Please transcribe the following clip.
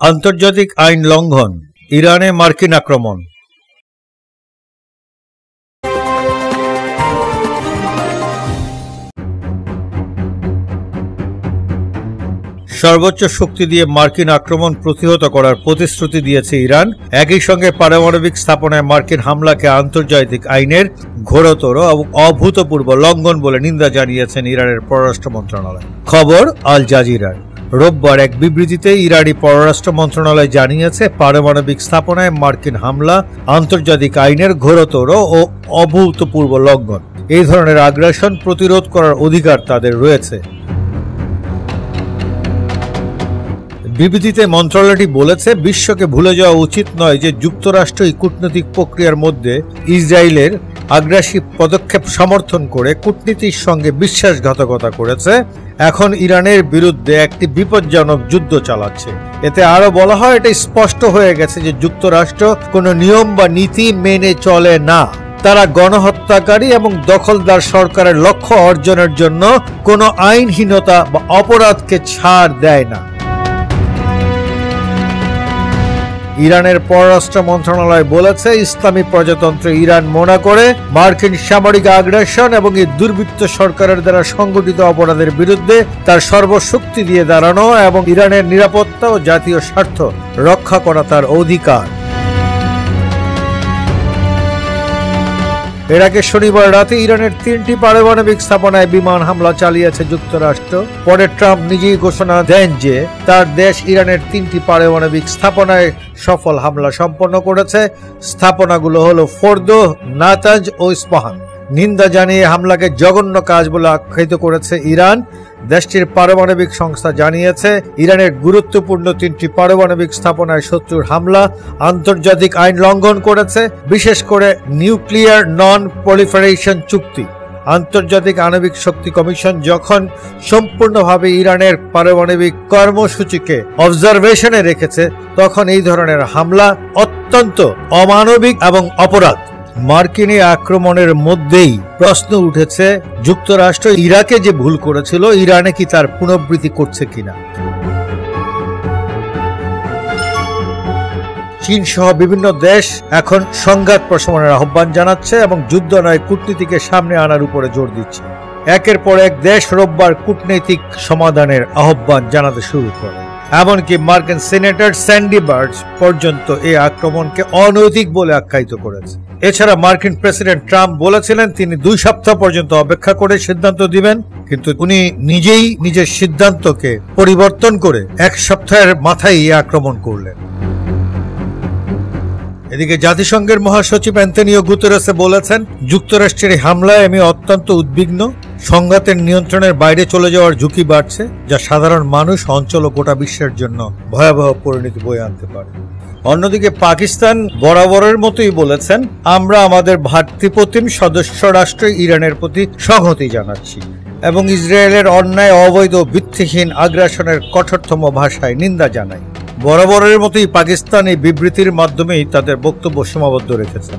আন্তর্জাতিক আইন লঙ্ঘন, ইরানে মার্কিন আক্রমণ। সর্বোচ্চ শক্তি দিয়ে মার্কিন আক্রমণ প্রতিহত করার প্রতিশ্রুতি দিয়েছে ইরান। একই সঙ্গে পারমাণবিক স্থাপনায় মার্কিন হামলাকে আন্তর্জাতিক আইনের ঘোরতর এবং অভূতপূর্ব লঙ্ঘন বলে নিন্দা জানিয়েছেন ইরানের পররাষ্ট্র মন্ত্রণালয়। খবর আল জাজিরার। রোববার এক বিবৃতিতে ইরানি পররাষ্ট্র মন্ত্রণালয় জানিয়েছে, পারমাণবিক স্থাপনায় মার্কিন হামলা আন্তর্জাতিক আইনের ঘোরতর ও অভূতপূর্ব লঙ্ঘন। এই ধরনের আগ্রাসন প্রতিরোধ করার অধিকার তাদের রয়েছে। বিবৃতিতে মন্ত্রণালয়টি বলেছে, বিশ্বকে ভুলে যাওয়া উচিত নয় যে যুক্তরাষ্ট্র এই কূটনৈতিক প্রক্রিয়ার মধ্যে ইসরায়েলের আগ্রাসী পদক্ষেপ সমর্থন করে কূটনীতির সঙ্গে বিশ্বাসঘাতকতা করেছে, এখন ইরানের বিরুদ্ধে একটি বিপজ্জনক যুদ্ধ চালাচ্ছে। এতে আরো বলা হয়, এটা স্পষ্ট হয়ে গেছে যে যুক্তরাষ্ট্র কোনো নিয়ম বা নীতি মেনে চলে না। তারা গণহত্যাকারী এবং দখলদার সরকারের লক্ষ্য অর্জনের জন্য কোনো আইনহীনতা বা অপরাধকে ছাড় দেয় না। ইরানের পররাষ্ট্র মন্ত্রণালয় বলেছে, ইসলামী প্রজাতন্ত্র ইরান মনে করে মার্কিন সামরিক আগ্রাসন এবং এই দুর্বৃত্ত সরকারের দ্বারা সংগঠিত অপরাধের বিরুদ্ধে তার সর্বশক্তি দিয়ে দাঁড়ানো এবং ইরানের নিরাপত্তা ও জাতীয় স্বার্থ রক্ষা করা তার অধিকার। এর আগে শনিবার রাতে ইরানের 3টি পারমাণবিক স্থাপনায় বিমান হামলা চালিয়েছে যুক্তরাষ্ট্র। পরে ট্রাম্প নিজেই ঘোষণা দেন যে তার দেশ ইরানের 3টি পারমাণবিক স্থাপনায় সফল হামলা সম্পন্ন করেছে। স্থাপনাগুলো হলো ফোর্দো, নাতাঞ্জ ও ইস্পাহান। নিন্দা জানিয়ে হামলাকে জঘন্য কাজ বলে আখ্যায়িত করেছে ইরান। দেশটির পারমাণবিক সংস্থা জানিয়েছে, ইরানের গুরুত্বপূর্ণ 3টি পারমাণবিক স্থাপনায় শত্রুর হামলা আন্তর্জাতিক আইন লঙ্ঘন করেছে, বিশেষ করে নিউক্লিয়ার নন প্রলিফারেশন চুক্তি। আন্তর্জাতিক আণবিক শক্তি কমিশন যখন সম্পূর্ণভাবে ইরানের পারমাণবিক কর্মসূচিকে অবজারভেশনে রেখেছে, তখন এই ধরনের হামলা অত্যন্ত অমানবিক এবং অপরাধ। মার্কিন আক্রমণের মধ্যেই প্রশ্ন উঠেছে, যুক্তরাষ্ট্র ইরাকে যে ভুল করেছিল, ইরানে কি তার পুনরাবৃত্তি করছে কিনা। চীন সহ বিভিন্ন দেশ এখন সংঘাত প্রশমনের আহ্বান জানাচ্ছে এবং যুদ্ধ নয় কূটনীতিকে সামনে আনার উপরে জোর দিচ্ছে। একের পর এক দেশ রোববার কূটনৈতিক সমাধানের আহ্বান জানাতে শুরু করে। এমনকি মার্কিন সিনেটর স্যান্ডি বার্চ পর্যন্ত এই আক্রমণকে অনৈতিক বলে আখ্যায়িত করেছে। এছাড়া মার্কিন প্রেসিডেন্ট ট্রাম্প বলেছিলেন তিনি 2 সপ্তাহ পর্যন্ত অপেক্ষা করে সিদ্ধান্ত দিবেন, কিন্তু উনি নিজেই নিজের সিদ্ধান্তকে পরিবর্তন করে 1 সপ্তাহের মাথায় এই আক্রমণ করলেন। এদিকে জাতিসংঘের মহাসচিব অ্যান্তনিও গুতেরেস বলেছেন, যুক্তরাষ্ট্রের হামলায় আমি অত্যন্ত উদ্বিগ্ন। সংঘাতের নিয়ন্ত্রণের বাইরে চলে যাওয়ার ঝুঁকি বাড়ছে, যা সাধারণ মানুষ, অঞ্চল ও গোটা বিশ্বের জন্য ভয়াবহ পরিণতি বয়ে আনতে পারে। অন্যদিকে পাকিস্তান বরাবরের মতোই বলেছেন, আমরা আমাদের ভ্রাতৃপ্রতিম সদস্য রাষ্ট্র ইরানের প্রতি সংহতি জানাচ্ছি এবং ইসরায়েলের অন্যায়, অবৈধ, ভিত্তিহীন আগ্রাসনের কঠোরতম ভাষায় নিন্দা জানাই। বরাবরের মতোই পাকিস্তান এই বিবৃতির মাধ্যমেই তাদের বক্তব্য সীমাবদ্ধ রেখেছেন।